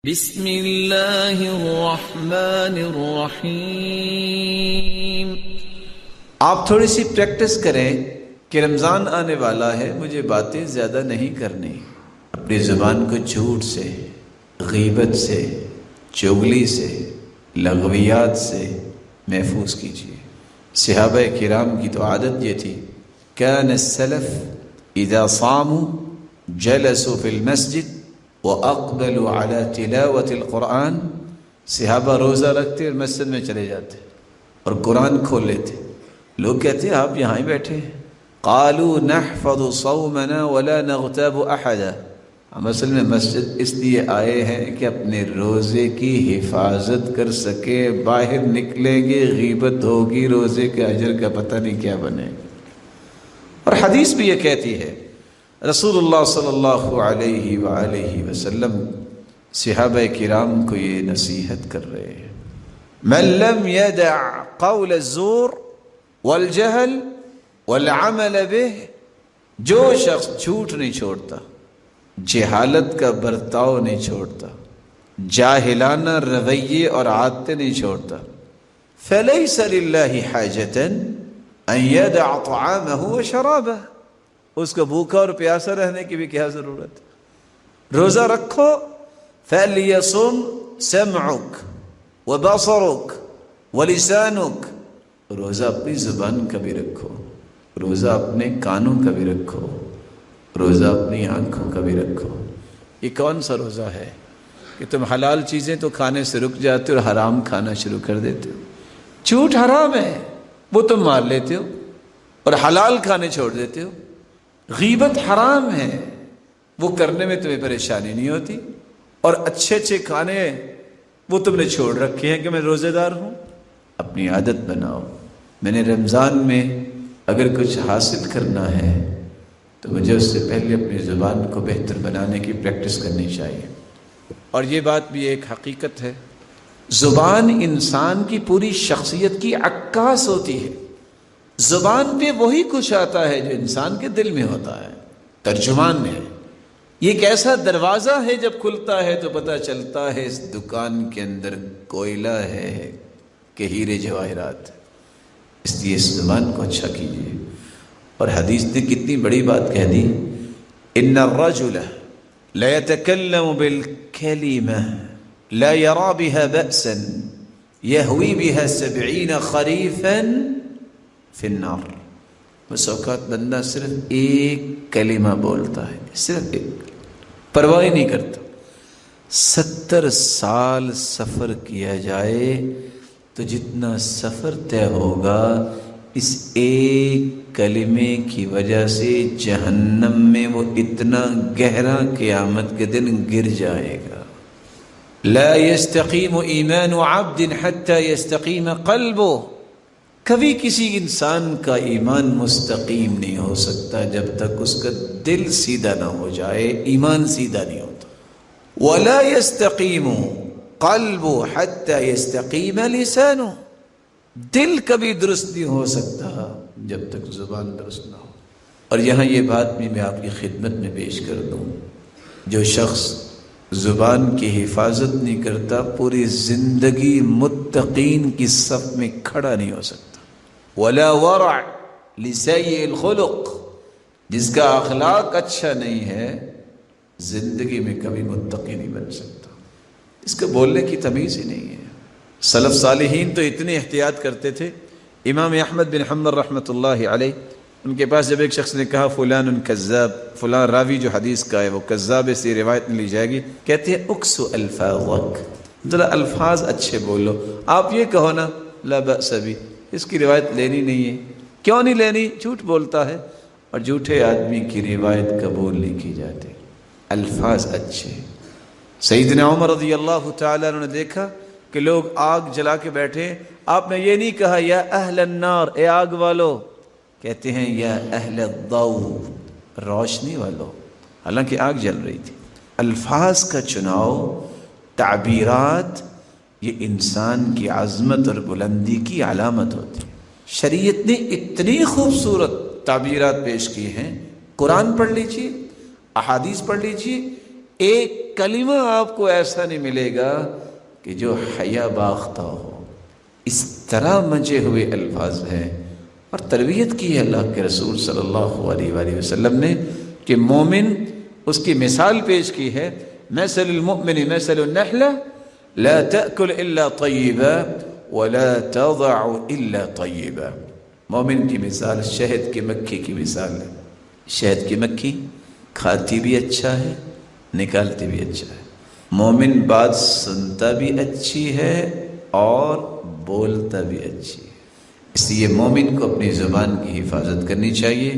بسم اللہ الرحمن الرحیم۔ آپ تھوڑی سی پریکٹس کریں کہ رمضان آنے والا ہے، مجھے باتیں زیادہ نہیں کرنی۔ اپنی زبان کو جھوٹ سے، غیبت سے، چغلی سے، لغویات سے محفوظ کیجیے۔ صحابہ کرام کی تو عادت یہ تھی، کان السلف اذا صاموا جلسوا فی المسجد وَأَقْبَلُوا عَلَى تِلَاوَةِ الْقُرْآنِ۔ صحابہ روزہ رکھتے اور مسجد میں چلے جاتے اور قرآن کھول لیتے۔ لوگ کہتے ہیں آپ یہاں ہی بیٹھے ہیں۔ قَالُوا نَحْفَظُ صَوْمَنَا وَلَا نَغْتَابُ أَحَدًا۔ ہم اصل میں مسجد اس لیے آئے ہیں کہ اپنے روزے کی حفاظت کر سکے، باہر نکلیں گے غیبت ہوگی، روزے کے اجر کا پتہ نہیں کیا بنے گا۔ اور حدیث بھی یہ کہتی ہے، رسول اللہ صلی اللہ علیہ وآلہ وسلم صحابہ کرام کو یہ نصیحت کر رہے ہیں، من لم يدع قول الزور والجہل والعمل به، جو شخص جھوٹ نہیں چھوڑتا، جہالت کا برتاؤ نہیں چھوڑتا، جاہلانہ رویے اور عادتیں نہیں چھوڑتا، فلیس للہ حاجة ان يدع طعامه وشرابه، اس کو بھوکا اور پیاسا رہنے کی بھی کیا ضرورت ہے؟ روزہ رکھو، فَلْيَصُمْ سَمْعُكَ وَبَصَرُكَ وَلِسَانُكَ، روزہ اپنی زبان کا بھی رکھو، روزہ اپنے کانوں کا بھی رکھو، روزہ اپنی آنکھوں کا بھی رکھو۔ یہ کون سا روزہ ہے کہ تم حلال چیزیں تو کھانے سے رک جاتے ہو اور حرام کھانا شروع کر دیتے ہو؟ جھوٹ حرام ہے، وہ تم مار لیتے ہو، اور حلال کھانے چھوڑ دیتے ہو۔ غیبت حرام ہے، وہ کرنے میں تمہیں پریشانی نہیں ہوتی، اور اچھے اچھے کھانے وہ تم نے چھوڑ رکھے ہیں کہ میں روزے دار ہوں۔ اپنی عادت بناؤ، میں نے رمضان میں اگر کچھ حاصل کرنا ہے تو مجھے اس سے پہلے اپنی زبان کو بہتر بنانے کی پریکٹس کرنی چاہیے۔ اور یہ بات بھی ایک حقیقت ہے، زبان انسان کی پوری شخصیت کی عکاس ہوتی ہے۔ زبان پہ وہی کچھ آتا ہے جو انسان کے دل میں ہوتا ہے، ترجمان ہے۔ یہ ایک ایسا دروازہ ہے، جب کھلتا ہے تو پتہ چلتا ہے اس دکان کے اندر کوئلہ ہے کہ ہیرے جواہرات، اس لیے اس زبان کو اچھا کیجیے۔ اور حدیث نے کتنی بڑی بات کہہ دی، ان الرجل لا يتكلم بالكلمة لا يرى بها بأسا يهوي بها 70 خريفا فی النار۔ بس اوقات بندہ صرف ایک کلمہ بولتا ہے، صرف ایک، پرواہ نہیں کرتا۔ 70 سال سفر کیا جائے تو جتنا سفر طے ہوگا اس ایک کلمے کی وجہ سے جہنم میں وہ اتنا گہرا قیامت کے دن گر جائے گا۔ لا يستقیم ایمان عبد حتی یستقیم قلبہ، کبھی کسی انسان کا ایمان مستقیم نہیں ہو سکتا جب تک اس کا دل سیدھا نہ ہو جائے، ایمان سیدھا نہیں ہوتا۔ وَلَا يَسْتَقِيمُ قَلْبُ حَتَّى يَسْتَقِيمَ لِسَانُ، دل کبھی درست نہیں ہو سکتا جب تک زبان درست نہ ہو۔ اور یہاں یہ بات بھی میں آپ کی خدمت میں پیش کر دوں، جو شخص زبان کی حفاظت نہیں کرتا پوری زندگی متقین کی صف میں کھڑا نہیں ہو سکتا۔ ولا ورع لسیء الخلق، جس کا اخلاق اچھا نہیں ہے زندگی میں کبھی متقی نہیں بن سکتا، اس کو بولنے کی تمیز ہی نہیں ہے۔ سلف صالحین تو اتنی احتیاط کرتے تھے، امام احمد بن حنبل رحمۃ اللہ علیہ، ان کے پاس جب ایک شخص نے کہا فلان کذاب، فلان راوی جو حدیث کا ہے وہ کذاب ہے، اس لیے روایت نہیں لی جائے گی، کہتے ہیں اکسو الفاظک، ذرا الفاظ اچھے بولو، آپ یہ کہو نا لا بأس بھی، اس کی روایت لینی نہیں ہے۔ کیوں نہیں لینی؟ جھوٹ بولتا ہے، اور جھوٹے آدمی کی روایت قبول نہیں کی جاتی۔ الفاظ اچھے۔ سیدنا عمر رضی اللہ تعالیٰ عنہ نے دیکھا کہ لوگ آگ جلا کے بیٹھے، آپ نے یہ نہیں کہا یا اہل النار، اے آگ والو، کہتے ہیں یا اہل الضوء، روشنی والو، حالانکہ آگ جل رہی تھی۔ الفاظ کا چناؤ، تعبیرات، یہ انسان کی عظمت اور بلندی کی علامت ہوتی ہے۔ شریعت نے اتنی خوبصورت تعبیرات پیش کی ہیں، قرآن پڑھ لیجئے، احادیث پڑھ لیجئے، ایک کلمہ آپ کو ایسا نہیں ملے گا کہ جو حیا باختہ ہو۔ اس طرح مجھے ہوئے الفاظ ہیں، اور تربیت کی ہے اللہ کے رسول صلی اللہ علیہ وآلہ وسلم نے کہ مومن، اس کی مثال پیش کی ہے، مثل المؤمن مثل النحلہ لا تأکل الا طیبا ولا تضع الا طیبا۔ مومن کی مثال شہد کی مکھی کی مثال ہے۔ شہد کی مکھی کھاتی بھی اچھا ہے، نکالتی بھی اچھا ہے۔ مومن بات سنتا بھی اچھی ہے اور بولتا بھی اچھی ہے۔ اس لیے مومن کو اپنی زبان کی حفاظت کرنی چاہیے۔